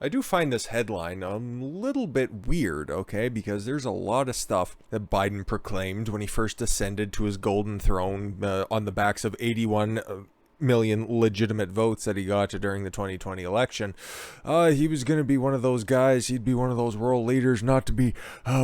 I do find this headline a little bit weird, okay, because there's a lot of stuff that Biden proclaimed when he first ascended to his golden throne on the backs of 81 million legitimate votes that he got during the 2020 election. He was going to be one of those guys, he'd be one of those world leaders not to be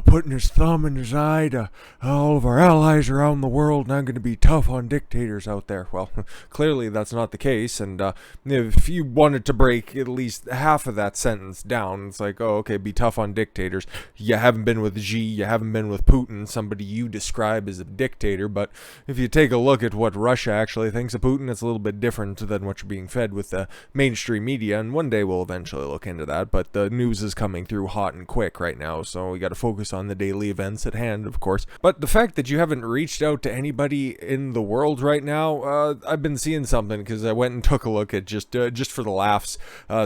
putting his thumb in his eye to all of our allies around the world, not going to be tough on dictators out there. Well, clearly that's not the case, and if you wanted to break at least half of that sentence down, it's like, oh, okay, be tough on dictators. You haven't been with Xi, you haven't been with Putin, somebody you describe as a dictator, but if you take a look at what Russia actually thinks of Putin, it's a little bit different than what you're being fed with the mainstream media, and one day we'll eventually look into that, but the news is coming through hot and quick right now, so we got to focus on the daily events at hand, of course. But the fact that you haven't reached out to anybody in the world right now, I've been seeing something, because I went and took a look at just for the laughs,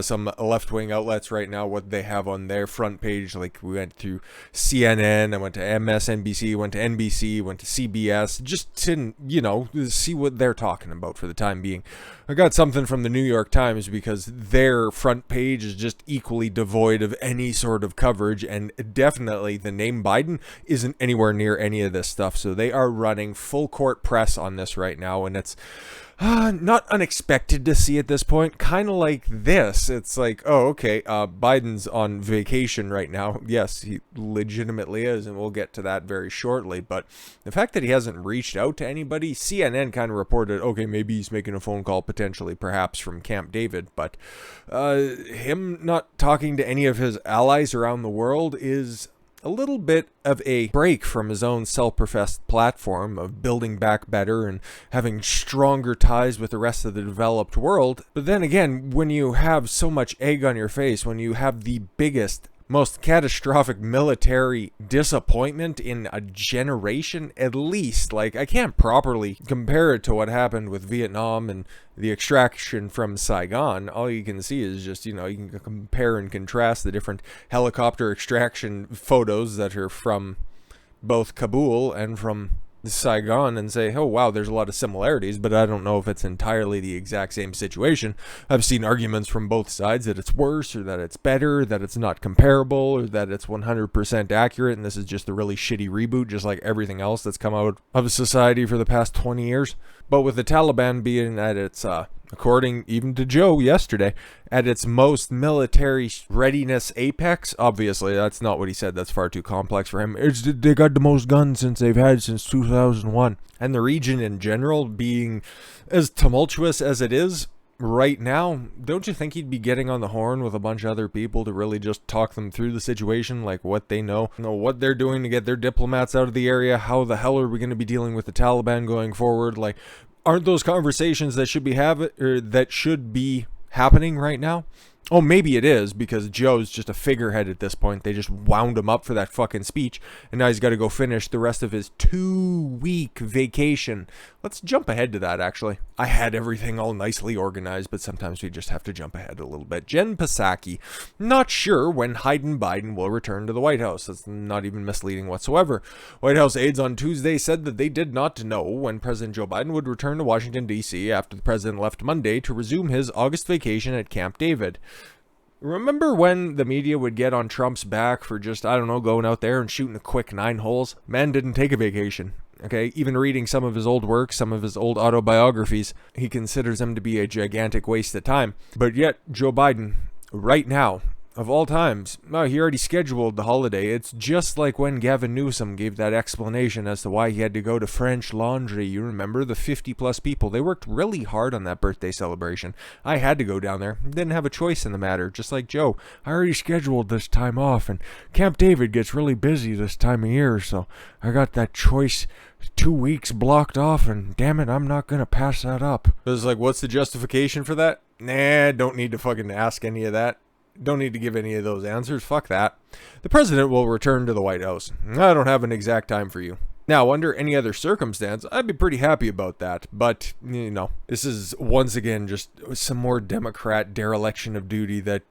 some left-wing outlets right now, what they have on their front page. Like, we went through CNN, I went to MSNBC, went to NBC, went to CBS, just to, see what they're talking about for the time being. I got something from the New York Times because their front page is just equally devoid of any sort of coverage, and definitely the name Biden isn't anywhere near any of this stuff. So they are running full court press on this right now, and it's not unexpected to see at this point. Kind of like this. It's like, oh, okay, Biden's on vacation right now. Yes, he legitimately is, and we'll get to that very shortly. But the fact that he hasn't reached out to anybody, CNN kind of reported, okay, maybe he's making a phone call potentially, perhaps from Camp David. But him not talking to any of his allies around the world is a little bit of a break from his own self-professed platform of building back better and having stronger ties with the rest of the developed world. But then again, when you have so much egg on your face, when you have the biggest, most catastrophic military disappointment in a generation, at least, like, I can't properly compare it to what happened with Vietnam and the extraction from Saigon. All you can see is just, you can compare and contrast the different helicopter extraction photos that are from both Kabul and from Saigon and say, oh wow, there's a lot of similarities, but I don't know if it's entirely the exact same situation. I've seen arguments from both sides that it's worse, or that it's better, that it's not comparable, or that it's 100% accurate, and this is just a really shitty reboot, just like everything else that's come out of society for the past 20 years. But with the Taliban being at its, according even to Joe yesterday, at its most military readiness apex, obviously that's not what he said, that's far too complex for him. They got the most guns since they've had since 2001. And the region in general being as tumultuous as it is right now, don't you think he'd be getting on the horn with a bunch of other people to really just talk them through the situation, like what they know, what they're doing to get their diplomats out of the area, how the hell are we going to be dealing with the Taliban going forward? Like, aren't those conversations that should be happening right now? Oh, maybe it is, because Joe's just a figurehead at this point. They just wound him up for that fucking speech, and now he's got to go finish the rest of his 2-week vacation. Let's jump ahead to that, actually. I had everything all nicely organized, but sometimes we just have to jump ahead a little bit. Jen Psaki, not sure when Biden will return to the White House. That's not even misleading whatsoever. White House aides on Tuesday said that they did not know when President Joe Biden would return to Washington, D.C. after the president left Monday to resume his August vacation at Camp David. Remember when the media would get on Trump's back for just, going out there and shooting a quick 9 holes? Man didn't take a vacation. Okay, even reading some of his old work, some of his old autobiographies, he considers them to be a gigantic waste of time. But yet, Joe Biden, right now, of all times, he already scheduled the holiday. It's just like when Gavin Newsom gave that explanation as to why he had to go to French Laundry. You remember, the 50-plus people. They worked really hard on that birthday celebration. I had to go down there. Didn't have a choice in the matter, just like Joe. I already scheduled this time off, and Camp David gets really busy this time of year, so I got that choice 2 weeks blocked off, and damn it, I'm not gonna pass that up. It was like, what's the justification for that? Nah, don't need to fucking ask any of that. Don't need to give any of those answers. Fuck that. The president will return to the White House. I don't have an exact time for you. Now, under any other circumstance, I'd be pretty happy about that. But, this is once again just some more Democrat dereliction of duty that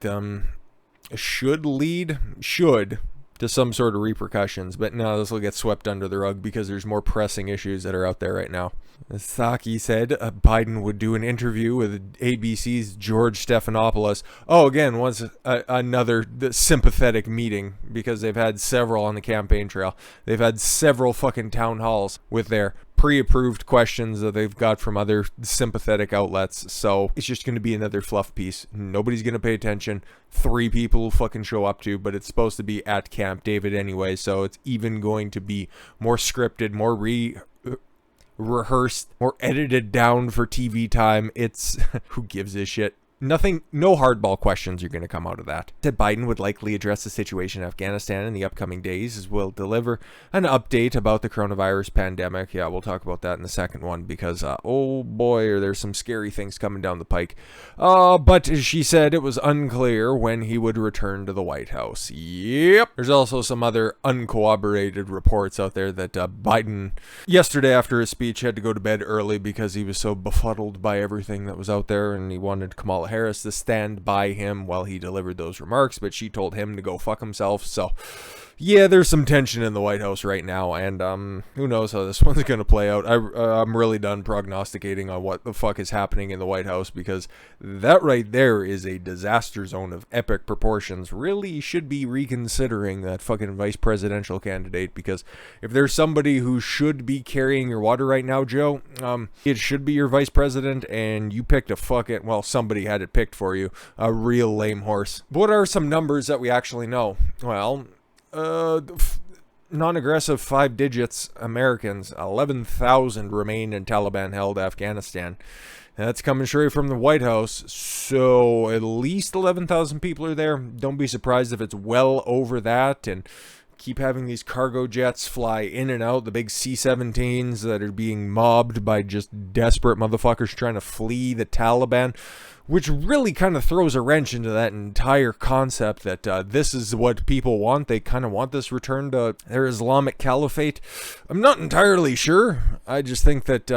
should to some sort of repercussions. But no, this will get swept under the rug because there's more pressing issues that are out there right now. Psaki said Biden would do an interview with ABC's George Stephanopoulos. Oh, again, once another sympathetic meeting, because they've had several on the campaign trail. They've had several fucking town halls with their pre-approved questions that they've got from other sympathetic outlets. So it's just going to be another fluff piece. Nobody's going to pay attention. 3 people will fucking show up to, but it's supposed to be at Camp David anyway. So it's even going to be more scripted, more rehearsed, more edited down for TV time. It's who gives a shit. Nothing, no hardball questions are going to come out of that. Said Biden would likely address the situation in Afghanistan in the upcoming days, as we'll deliver an update about the coronavirus pandemic. Yeah, we'll talk about that in the second one, because, oh boy, are there some scary things coming down the pike. But she said it was unclear when he would return to the White House. Yep. There's also some other uncorroborated reports out there that Biden, yesterday after his speech, had to go to bed early because he was so befuddled by everything that was out there, and he wanted Kamala Harris to stand by him while he delivered those remarks, but she told him to go fuck himself. So yeah, there's some tension in the White House right now, and who knows how this one's gonna play out. I'm really done prognosticating on what the fuck is happening in the White House, because that right there is a disaster zone of epic proportions. Really should be reconsidering that fucking vice presidential candidate, because if there's somebody who should be carrying your water right now, Joe, it should be your vice president, and you picked a fucking, well, somebody had it picked for you, a real lame horse. What are some numbers that we actually know? Well, non-aggressive 5 digits Americans, 11,000 remain in Taliban-held Afghanistan. That's coming straight from the White House, so at least 11,000 people are there. Don't be surprised if it's well over that, and keep having these cargo jets fly in and out, the big C-17s that are being mobbed by just desperate motherfuckers trying to flee the Taliban, which really kind of throws a wrench into that entire concept that this is what people want. They kind of want this return to their Islamic caliphate. I'm not entirely sure. I just think that,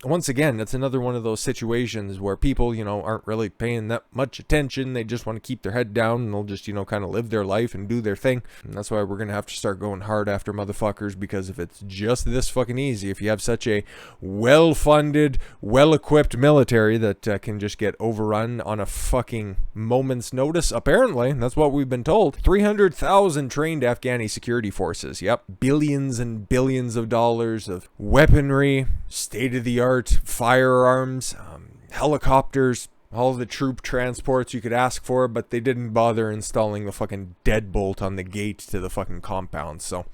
once again, it's another one of those situations where people, aren't really paying that much attention. They just want to keep their head down, and they'll just, kind of live their life and do their thing. And that's why we're going to have to start going hard after motherfuckers, because if it's just this fucking easy, if you have such a well-funded, well-equipped military that can just get overrun on a fucking moment's notice, apparently, that's what we've been told. 300,000 trained Afghani security forces. Yep. Billions and billions of dollars of weaponry, state-of-the-art firearms, helicopters, all the troop transports you could ask for, but they didn't bother installing the fucking deadbolt on the gate to the fucking compound. So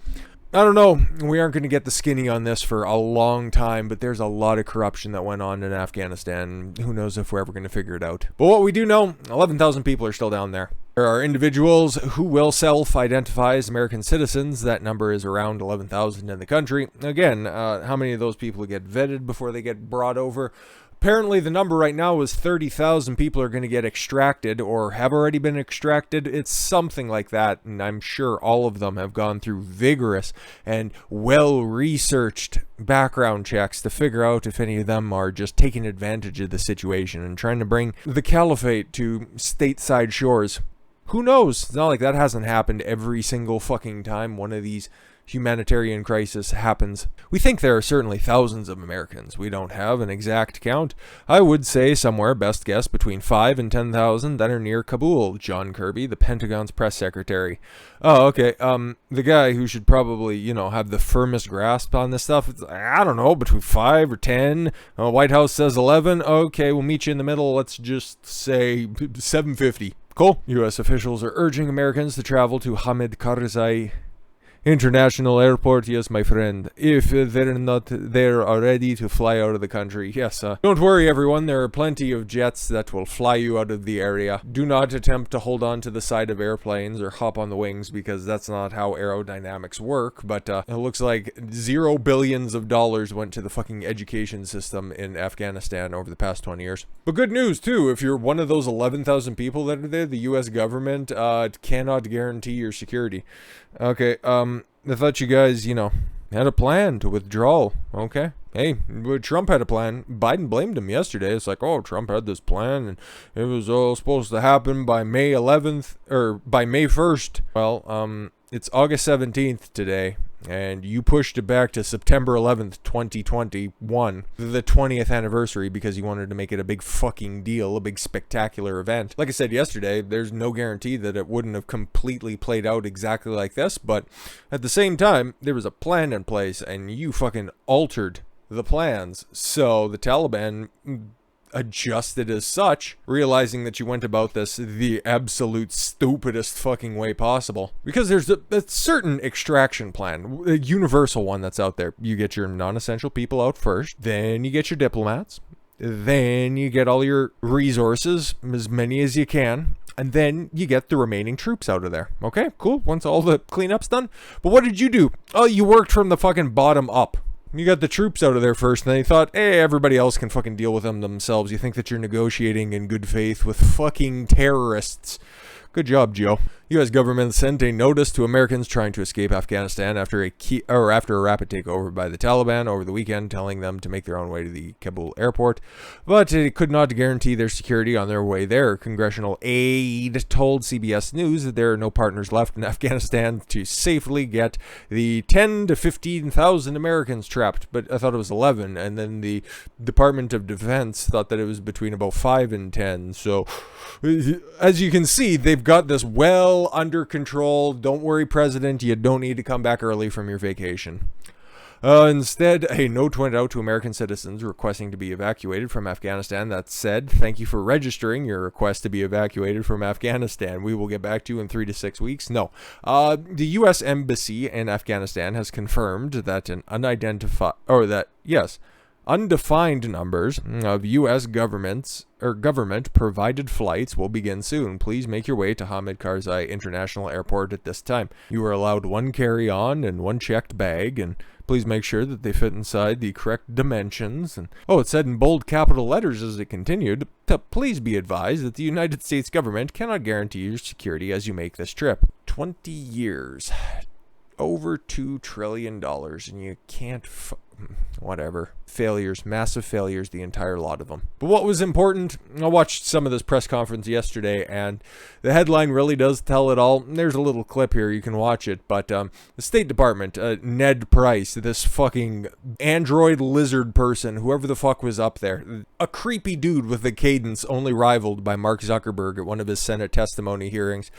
I don't know. We aren't going to get the skinny on this for a long time, but there's a lot of corruption that went on in Afghanistan. Who knows if we're ever going to figure it out. But what we do know, 11,000 people are still down there. There are individuals who will self-identify as American citizens. That number is around 11,000 in the country. Again, how many of those people get vetted before they get brought over? Apparently, the number right now is 30,000 people are going to get extracted or have already been extracted. It's something like that, and I'm sure all of them have gone through vigorous and well-researched background checks to figure out if any of them are just taking advantage of the situation and trying to bring the caliphate to stateside shores. Who knows? It's not like that hasn't happened every single fucking time one of these humanitarian crisis happens. We think there are certainly thousands of Americans. We don't have an exact count. I would say somewhere, best guess, between 5 and 10,000 that are near Kabul. John Kirby, the Pentagon's press secretary. Oh, okay. The guy who should probably, have the firmest grasp on this stuff, I don't know, between 5 or 10. White House says 11. Okay, we'll meet you in the middle. Let's just say 750. Cool. U.S. officials are urging Americans to travel to Hamid Karzai International Airport, yes, my friend. If they're not there already to fly out of the country, yes. Don't worry, everyone. There are plenty of jets that will fly you out of the area. Do not attempt to hold on to the side of airplanes or hop on the wings, because that's not how aerodynamics work. But it looks like $0 billions went to the fucking education system in Afghanistan over the past 20 years. But good news, too. If you're one of those 11,000 people that are there, the U.S. government cannot guarantee your security. Okay, I thought you guys, had a plan to withdrawal. Okay. Hey, Trump had a plan. Biden blamed him yesterday. It's like, oh, Trump had this plan, and it was all supposed to happen by May 11th, or by May 1st. Well, It's August 17th today, and you pushed it back to September 11th, 2021, the 20th anniversary, because you wanted to make it a big fucking deal, a big spectacular event. Like I said yesterday, there's no guarantee that it wouldn't have completely played out exactly like this, but at the same time, there was a plan in place, and you fucking altered the plans. So the Taliban adjusted as such, realizing that you went about this the absolute stupidest fucking way possible. Because there's a certain extraction plan, a universal one that's out there. You get your non-essential people out first, then you get your diplomats, then you get all your resources, as many as you can, and then you get the remaining troops out of there. Okay, cool, once all the cleanup's done. But what did you do? Oh, you worked from the fucking bottom up. You got the troops out of there first, and then you thought, hey, everybody else can fucking deal with them themselves. You think that you're negotiating in good faith with fucking terrorists. Good job, Joe. U.S. government sent a notice to Americans trying to escape Afghanistan after a rapid takeover by the Taliban over the weekend, telling them to make their own way to the Kabul airport, but it could not guarantee their security on their way there. Congressional aide told CBS News that there are no partners left in Afghanistan to safely get the 10 to 15,000 Americans trapped, but I thought it was 11, and then the Department of Defense thought that it was between about 5 and 10, so as you can see, they've got this well under control. Don't worry, President, you don't need to come back early from your vacation. Instead, a note went out to American citizens requesting to be evacuated from Afghanistan that said, thank you for registering your request to be evacuated from Afghanistan. We will get back to you in 3 to 6 weeks. No. The U.S. Embassy in Afghanistan has confirmed that undefined numbers of U.S. government provided flights will begin soon. Please make your way to Hamid Karzai International Airport at this time. You are allowed one carry-on and one checked bag, and please make sure that they fit inside the correct dimensions. And it said in bold capital letters as it continued, please be advised that the United States government cannot guarantee your security as you make this trip. 20 years. Over $2 trillion, and you can't whatever. Failures, massive failures, the entire lot of them. But what was important, I watched some of this press conference yesterday, and the headline really does tell it all. There's a little clip here, you can watch it, but the State Department, Ned Price, this fucking android lizard person, whoever the fuck was up there, a creepy dude with a cadence only rivaled by Mark Zuckerberg at one of his Senate testimony hearings.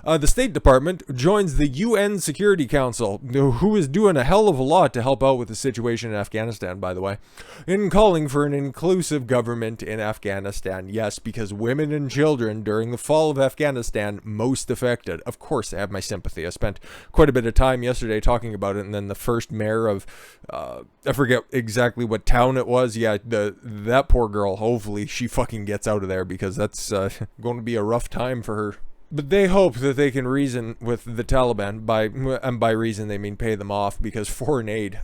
The State Department joins the UN Security Council, who is doing a hell of a lot to help out with the situation in Afghanistan, by the way, in calling for an inclusive government in Afghanistan. Yes, because women and children during the fall of Afghanistan most affected. Of course, they have my sympathy. I spent quite a bit of time yesterday talking about it, and then the first mayor of, I forget exactly what town it was. Yeah, that poor girl, hopefully she fucking gets out of there, because that's going to be a rough time for her. But they hope that they can reason with the Taliban, by reason they mean pay them off, because foreign aid,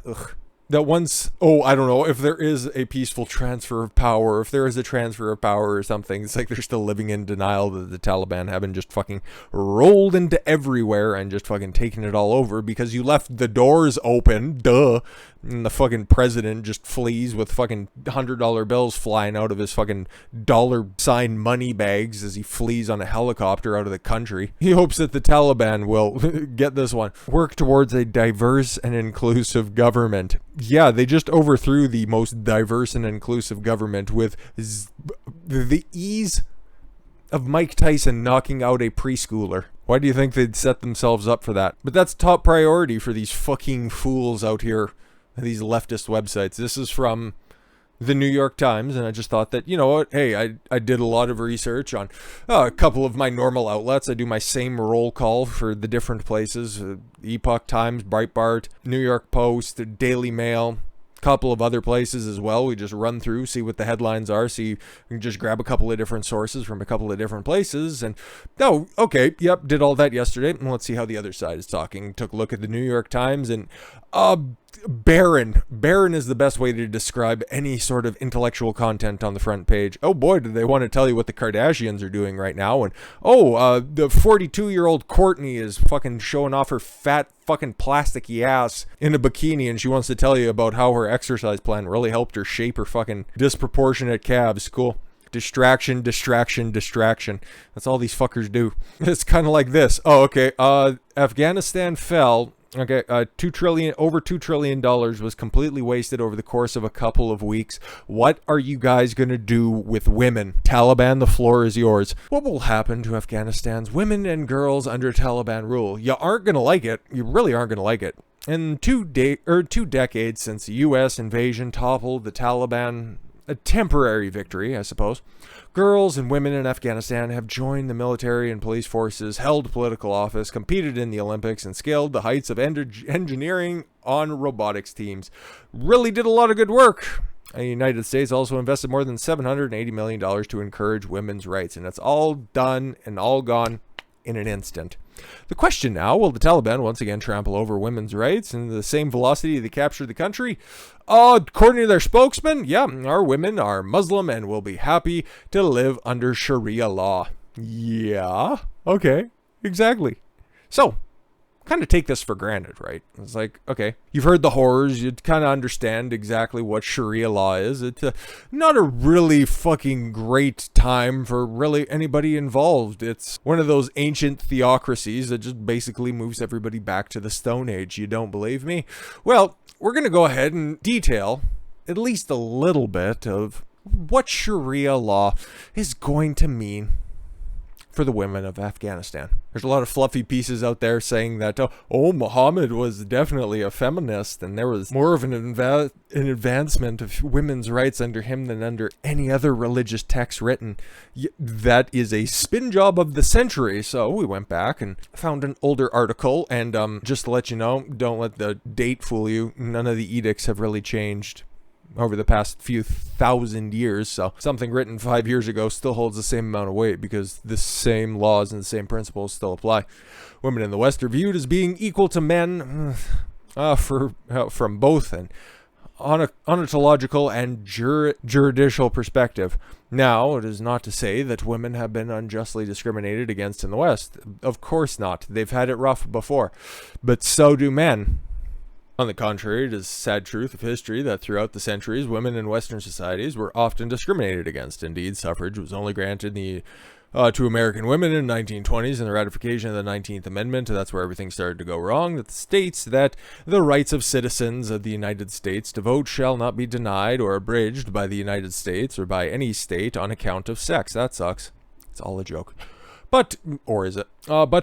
that once, I don't know, if there is a peaceful transfer of power, if there is a transfer of power or something, it's like they're still living in denial that the Taliban haven't just fucking rolled into everywhere and just fucking taken it all over because you left the doors open, duh. And the fucking president just flees with fucking $100 bills flying out of his fucking dollar sign money bags as he flees on a helicopter out of the country. He hopes that the Taliban will, get this one, work towards a diverse and inclusive government. Yeah, they just overthrew the most diverse and inclusive government with the ease of Mike Tyson knocking out a preschooler. Why do you think they'd set themselves up for that? But that's top priority for these fucking fools out here. These leftist websites. This is from the New York Times, and I just thought that, you know what, hey, I did a lot of research on a couple of my normal outlets. I do my same roll call for the different places, Epoch Times, Breitbart, New York Post, Daily Mail, couple of other places as well. We just run through, see what the headlines are, see, we can just grab a couple of different sources from a couple of different places, and okay, yep, did all that yesterday, and let's see how the other side is talking. Took a look at the New York Times, and barren is the best way to describe any sort of intellectual content on the front page. Oh boy, do they want to tell you what the Kardashians are doing right now, and the 42-year-old Courtney is fucking showing off her fat fucking plasticky ass in a bikini, and she wants to tell you about how her exercise plan really helped her shape her fucking disproportionate calves. Cool. Distraction, distraction, distraction. That's all these fuckers do. It's kind of like this. Oh, okay. Afghanistan fell. Okay, over $2 trillion was completely wasted over the course of a couple of weeks. What are you guys going to do with women? Taliban, the floor is yours. What will happen to Afghanistan's women and girls under Taliban rule? You aren't going to like it. You really aren't going to like it. In 2 decades since the U.S. invasion toppled the Taliban, a temporary victory, I suppose, girls and women in Afghanistan have joined the military and police forces, held political office, competed in the Olympics, and scaled the heights of engineering on robotics teams. Really did a lot of good work. The United States also invested more than $780 million to encourage women's rights, and it's all done and all gone in an instant. The question now, will the Taliban once again trample over women's rights in the same velocity they captured the country? According to their spokesman, yeah, our women are Muslim and will be happy to live under Sharia law. Yeah, okay, exactly. So, kind of take this for granted, right? It's like, okay, you've heard the horrors, you kind of understand exactly what Sharia law is. It's not a really fucking great time for really anybody involved. It's one of those ancient theocracies that just basically moves everybody back to the Stone Age. You don't believe me? Well, we're going to go ahead and detail at least a little bit of what Sharia law is going to mean for the women of Afghanistan. There's a lot of fluffy pieces out there saying that, Muhammad was definitely a feminist and there was more of an advancement of women's rights under him than under any other religious text written. That is a spin job of the century. So we went back and found an older article, and just to let you know, don't let the date fool you. None of the edicts have really changed over the past few thousand years, so something written 5 years ago still holds the same amount of weight because the same laws and the same principles still apply. Women in the West are viewed as being equal to men from both an ontological and juridical perspective. Now, it is not to say that women have been unjustly discriminated against in the West. Of course not. They've had it rough before, but so do men. On the contrary, it is a sad truth of history that throughout the centuries, women in Western societies were often discriminated against. Indeed, suffrage was only granted to American women in the 1920s in the ratification of the 19th Amendment. That's where everything started to go wrong. That states that the rights of citizens of the United States to vote shall not be denied or abridged by the United States or by any state on account of sex. That sucks. It's all a joke. But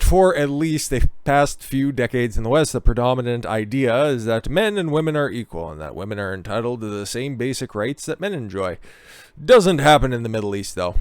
for at least the past few decades in the West, the predominant idea is that men and women are equal and that women are entitled to the same basic rights that men enjoy. Doesn't happen in the Middle East, though.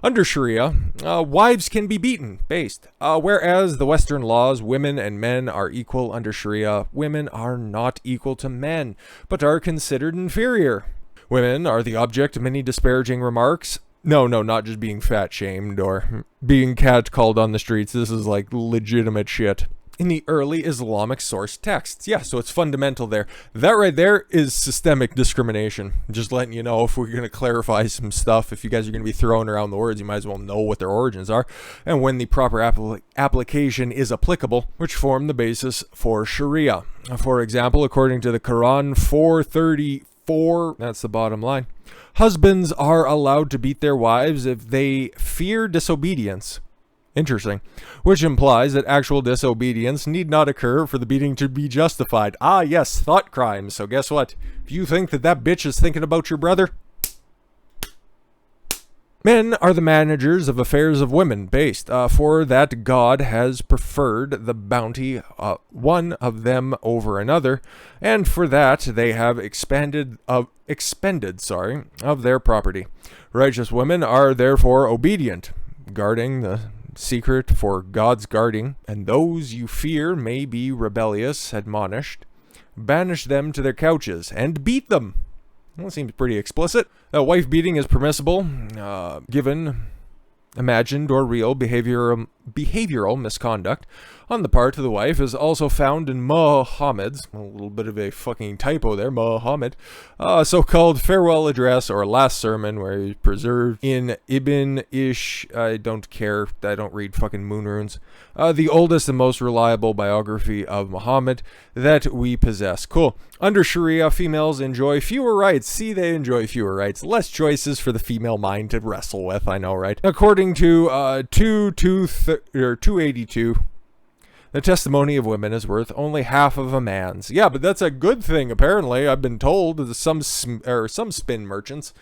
Under Sharia, wives can be beaten, whereas the Western laws, women and men are equal under Sharia. Women are not equal to men, but are considered inferior. Women are the object of many disparaging remarks. No, not just being fat shamed or being catcalled on the streets. This is like legitimate shit. In the early Islamic source texts. Yeah, so it's fundamental there. That right there is systemic discrimination. Just letting you know, if we're going to clarify some stuff, if you guys are going to be throwing around the words, you might as well know what their origins are and when the proper application is applicable, which form the basis for Sharia. For example, according to the Quran 4:34, that's the bottom line, husbands are allowed to beat their wives if they fear disobedience. Interesting. Which implies that actual disobedience need not occur for the beating to be justified. Ah, yes, thought crime. So guess what? If you think that bitch is thinking about your brother, men are the managers of affairs of women, for that God has preferred the bounty one of them over another, and for that they have expended of their property. Righteous women are therefore obedient, guarding the secret for God's guarding, and those you fear may be rebellious, admonished, banish them to their couches, and beat them. Well, that seems pretty explicit. Wife beating is permissible, given imagined or real behavioral behavioral misconduct on the part of the wife is also found in Muhammad's, a little bit of a fucking typo there, Muhammad, so-called farewell address or last sermon, where he preserved in Ibn Ish, I don't care, I don't read fucking moon runes, the oldest and most reliable biography of Muhammad that we possess. Cool. Under Sharia, females enjoy fewer rights. See, they enjoy fewer rights. Less choices for the female mind to wrestle with, I know, right? According to 282, the testimony of women is worth only half of a man's. Yeah, but that's a good thing, apparently. I've been told some spin merchants.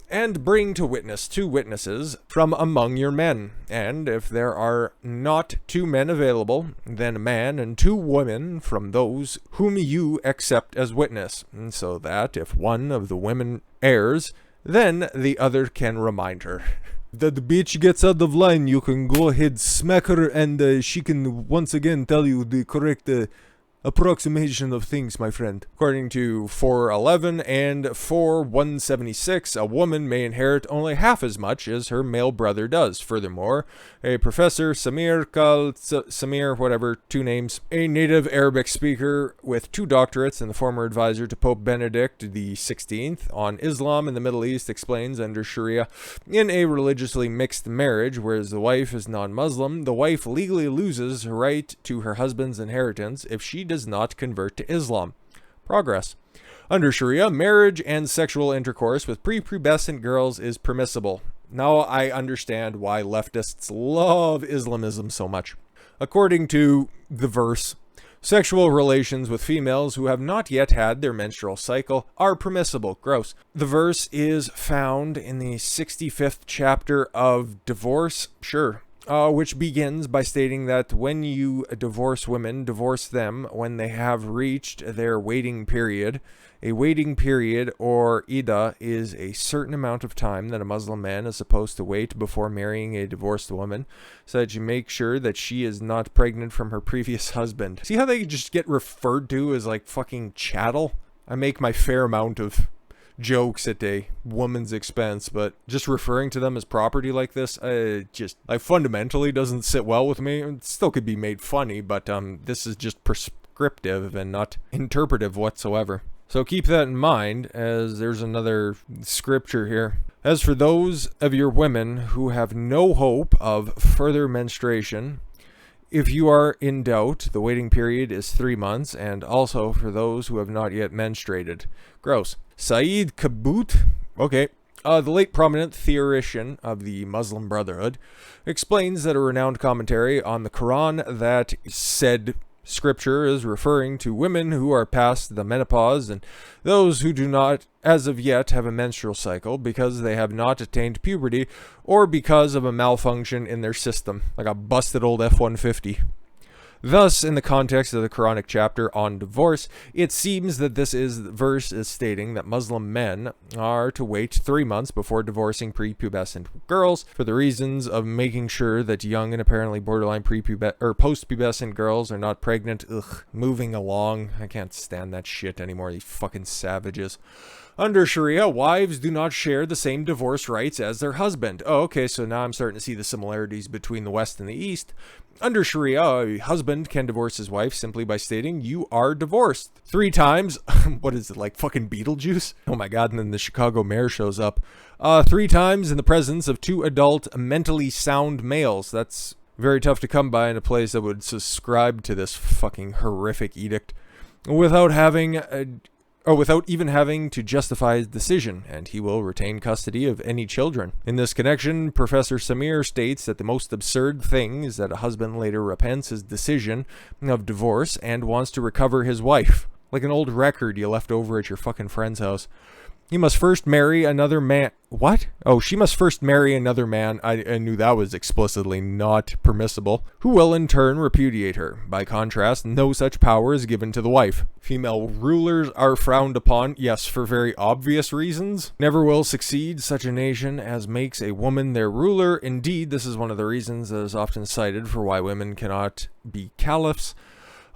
And bring to witness 2 witnesses from among your men. And if there are not 2 men available, then a man and 2 women from those whom you accept as witness. And so that if one of the women errs, then the other can remind her. That the bitch gets out of line, you can go ahead, smack her, and she can once again tell you the correct approximation of things, my friend. According to 411 and 4176, a woman may inherit only half as much as her male brother does. Furthermore, a professor, Samir, whatever, 2 names, a native Arabic speaker with 2 doctorates and the former advisor to Pope Benedict the 16th on Islam in the Middle East, explains under Sharia, in a religiously mixed marriage, whereas the wife is non-Muslim, the wife legally loses her right to her husband's inheritance if she does not convert to Islam. Progress. Under Sharia, marriage and sexual intercourse with prepubescent girls is permissible. Now I understand why leftists love Islamism so much. According to the verse, sexual relations with females who have not yet had their menstrual cycle are permissible. Gross. The verse is found in the 65th chapter of Divorce. Sure. Which begins by stating that when you divorce women, divorce them when they have reached their waiting period. A waiting period, or iddah, is a certain amount of time that a Muslim man is supposed to wait before marrying a divorced woman, so that you make sure that she is not pregnant from her previous husband. See how they just get referred to as like fucking chattel? I make my fair amount of jokes at a woman's expense, but just referring to them as property like this, just like fundamentally doesn't sit well with me. It still could be made funny, but this is just prescriptive and not interpretive whatsoever. So keep that in mind, as there's another scripture here. As for those of your women who have no hope of further menstruation, if you are in doubt, the waiting period is 3 months, and also for those who have not yet menstruated. Gross. Saeed Kabut, okay, the late prominent theoretician of the Muslim Brotherhood, explains that a renowned commentary on the Quran that said scripture is referring to women who are past the menopause and those who do not as of yet have a menstrual cycle because they have not attained puberty or because of a malfunction in their system, like a busted old F-150. Thus, in the context of the Quranic chapter on divorce, it seems that verse is stating that Muslim men are to wait 3 months before divorcing prepubescent girls for the reasons of making sure that young and apparently borderline post-pubescent girls are not pregnant. Ugh, moving along. I can't stand that shit anymore, these fucking savages. Under Sharia, wives do not share the same divorce rights as their husband. Oh, okay, so now I'm starting to see the similarities between the West and the East. Under Sharia, a husband can divorce his wife simply by stating, "You are divorced." 3 times. What is it, like fucking Beetlejuice? Oh my god, and then the Chicago mayor shows up. 3 times in the presence of 2 adult, mentally sound males. That's very tough to come by in a place that would subscribe to this fucking horrific edict without even having to justify his decision, and he will retain custody of any children. In this connection, Professor Samir states that the most absurd thing is that a husband later repents his decision of divorce and wants to recover his wife, like an old record you left over at your fucking friend's house. He must first marry another man. What? Oh, she must first marry another man. I knew that was explicitly not permissible. Who will in turn repudiate her. By contrast, no such power is given to the wife. Female rulers are frowned upon, yes, for very obvious reasons. Never will succeed such a nation as makes a woman their ruler. Indeed, this is one of the reasons that is often cited for why women cannot be caliphs.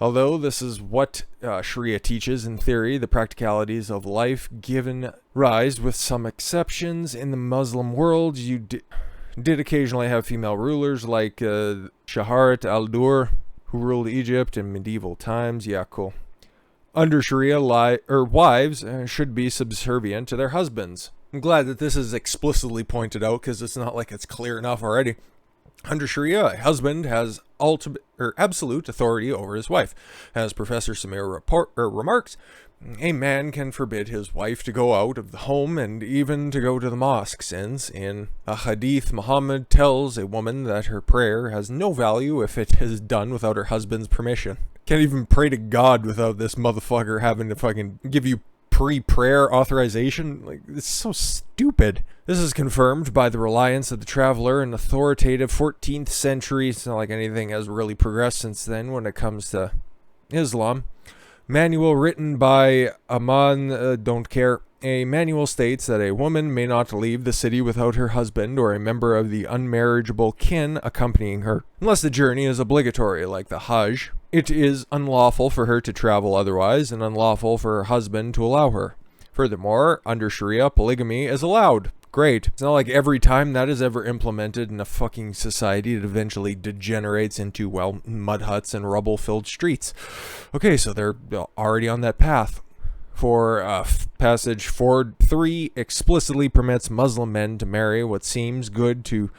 Although this is what Sharia teaches in theory, the practicalities of life given rise with some exceptions in the Muslim world. You did occasionally have female rulers like Shaharat al-Dur, who ruled Egypt in medieval times. Yeah, cool. Under Sharia, wives should be subservient to their husbands. I'm glad that this is explicitly pointed out because it's not like it's clear enough already. Under Sharia, a husband has absolute authority over his wife. As Professor Samir remarks, a man can forbid his wife to go out of the home and even to go to the mosque, since in a hadith Muhammad tells a woman that her prayer has no value if it is done without her husband's permission. Can't even pray to God without this motherfucker having to fucking give you pre-prayer authorization. Like, it's so stupid. This is confirmed by the reliance of the traveler in authoritative 14th century. It's not like anything has really progressed since then when it comes to Islam. Manual written by Aman Don't Care. A manual states that a woman may not leave the city without her husband or a member of the unmarriageable kin accompanying her, unless the journey is obligatory, like the Hajj. It is unlawful for her to travel otherwise, and unlawful for her husband to allow her. Furthermore, under Sharia, polygamy is allowed. Great. It's not like every time that is ever implemented in a fucking society, it eventually degenerates into, well, mud huts and rubble-filled streets. Okay, so they're already on that path. For passage 4.3 explicitly permits Muslim men to marry what seems good to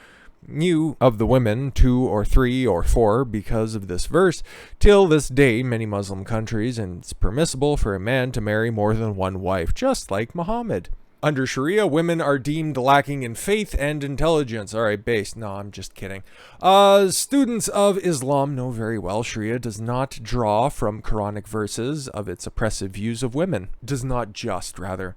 you of the women, 2 or 3 or 4, because of this verse. Till this day, many Muslim countries, and it's permissible for a man to marry more than one wife, just like Muhammad. Under Sharia, women are deemed lacking in faith and intelligence. All right, base. No, I'm just kidding. Students of Islam know very well Sharia does not draw from Quranic verses of its oppressive views of women. Does not just, rather.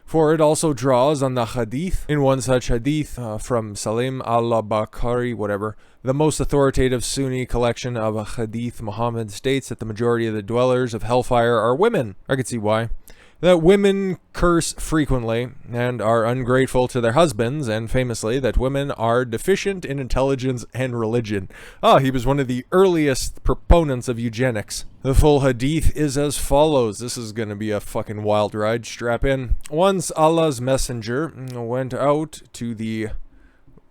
For it also draws on the hadith. In one such hadith from Salim al-Bakari, whatever, the most authoritative Sunni collection of a hadith, Muhammad states that the majority of the dwellers of hellfire are women. I can see why. That women curse frequently and are ungrateful to their husbands, and famously that women are deficient in intelligence and religion. He was one of the earliest proponents of eugenics. The full hadith is as follows. This is going to be a fucking wild ride. Strap in. Once Allah's messenger went out to the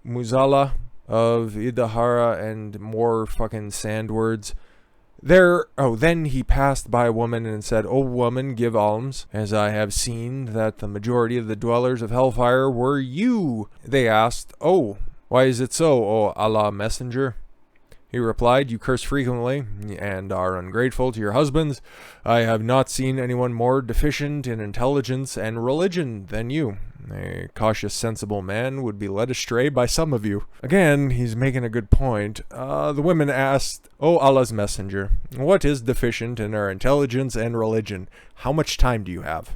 Muzalla of Idahara and more fucking sand words. Then he passed by a woman and said, O woman, give alms, as I have seen that the majority of the dwellers of hellfire were you. They asked, Oh, why is it so, O Allah messenger? He replied, You curse frequently and are ungrateful to your husbands. I have not seen anyone more deficient in intelligence and religion than you. A cautious, sensible man would be led astray by some of you. Again, he's making a good point. The women asked, O Allah's messenger, what is deficient in our intelligence and religion? How much time do you have?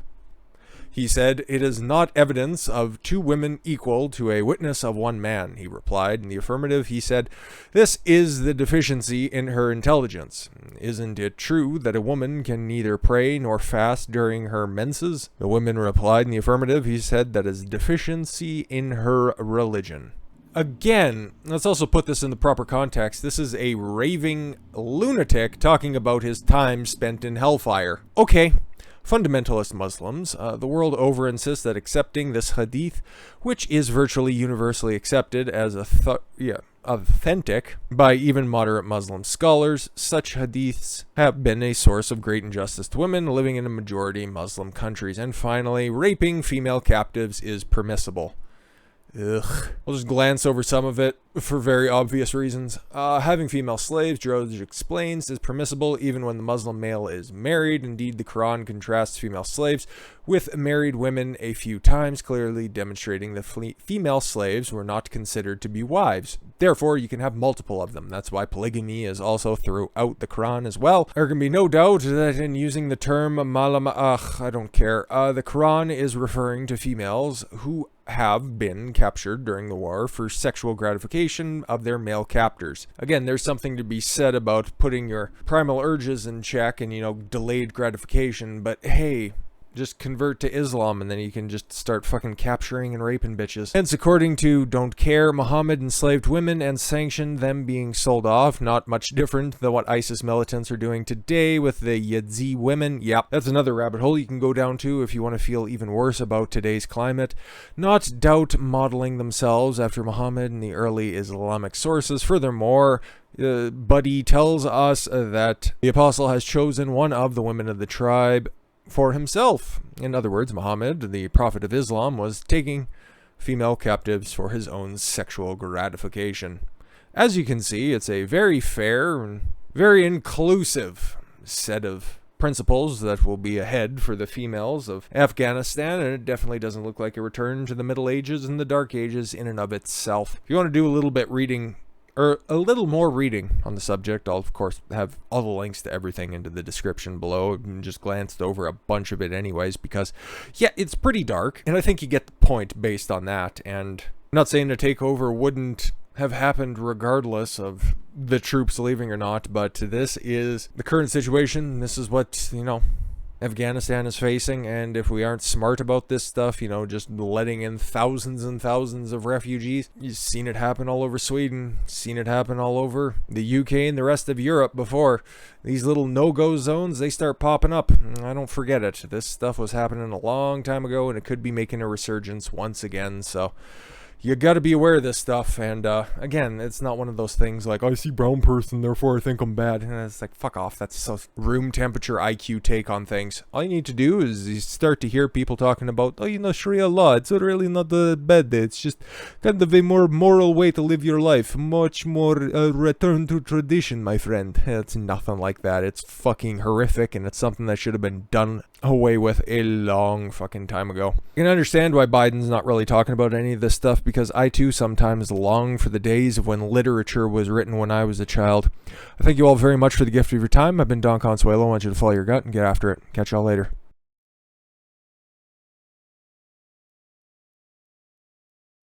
He said, It is not evidence of 2 women equal to a witness of 1 man. He replied in the affirmative. He said, This is the deficiency in her intelligence. Isn't it true that a woman can neither pray nor fast during her menses? The woman replied in the affirmative. He said, That is deficiency in her religion. Again, let's also put this in the proper context. This is a raving lunatic talking about his time spent in hellfire. Okay. Fundamentalist Muslims the world over insist that accepting this hadith, which is virtually universally accepted as authentic by even moderate Muslim scholars, such hadiths have been a source of great injustice to women living in a majority Muslim countries. And finally, raping female captives is permissible. Ugh. We'll just glance over some of it for very obvious reasons. Having female slaves, George explains, is permissible even when the Muslim male is married. Indeed, the Quran contrasts female slaves with married women a few times, clearly demonstrating that female slaves were not considered to be wives. Therefore, you can have multiple of them. That's why polygamy is also throughout the Quran as well. There can be no doubt that in using the term malama'ach, I don't care, the Quran is referring to females who have been captured during the war for sexual gratification of their male captors. Again, there's something to be said about putting your primal urges in check and, delayed gratification, but hey, just convert to Islam and then you can just start fucking capturing and raping bitches. Hence, according to Don't Care, Muhammad enslaved women and sanctioned them being sold off. Not much different than what ISIS militants are doing today with the Yazidi women. Yep, that's another rabbit hole you can go down to if you want to feel even worse about today's climate. Not doubt modeling themselves after Muhammad and the early Islamic sources. Furthermore, Buddy tells us that the apostle has chosen one of the women of the tribe for himself. In other words, Muhammad, the prophet of Islam, was taking female captives for his own sexual gratification. As you can see, it's a very fair and very inclusive set of principles that will be ahead for the females of Afghanistan, and it definitely doesn't look like a return to the Middle Ages and the Dark Ages in and of itself. If you want to do a little bit reading, or a little more reading on the subject, I'll of course have all the links to everything into the description below. I just glanced over a bunch of it anyways because, yeah, it's pretty dark, and I think you get the point based on that. And I'm not saying a takeover wouldn't have happened regardless of the troops leaving or not, but this is the current situation. This is what, Afghanistan is facing, and if we aren't smart about this stuff, just letting in thousands and thousands of refugees, you've seen it happen all over Sweden, seen it happen all over the UK and the rest of Europe before. These little no-go zones, they start popping up. I don't forget it. This stuff was happening a long time ago, and it could be making a resurgence once again, so you gotta be aware of this stuff. And again, it's not one of those things like, I see brown person, therefore I think I'm bad. And it's like, fuck off. That's so room temperature IQ take on things. All you need to do is you start to hear people talking about, Sharia law, it's really not bad. It's just kind of a more moral way to live your life. Much more return to tradition, my friend. It's nothing like that. It's fucking horrific, and it's something that should have been done away with a long fucking time ago. You can understand why Biden's not really talking about any of this stuff, because I too sometimes long for the days of when literature was written when I was a child. I thank you all very much for the gift of your time. I've been Don Consuelo. I want you to follow your gut and get after it. Catch y'all later.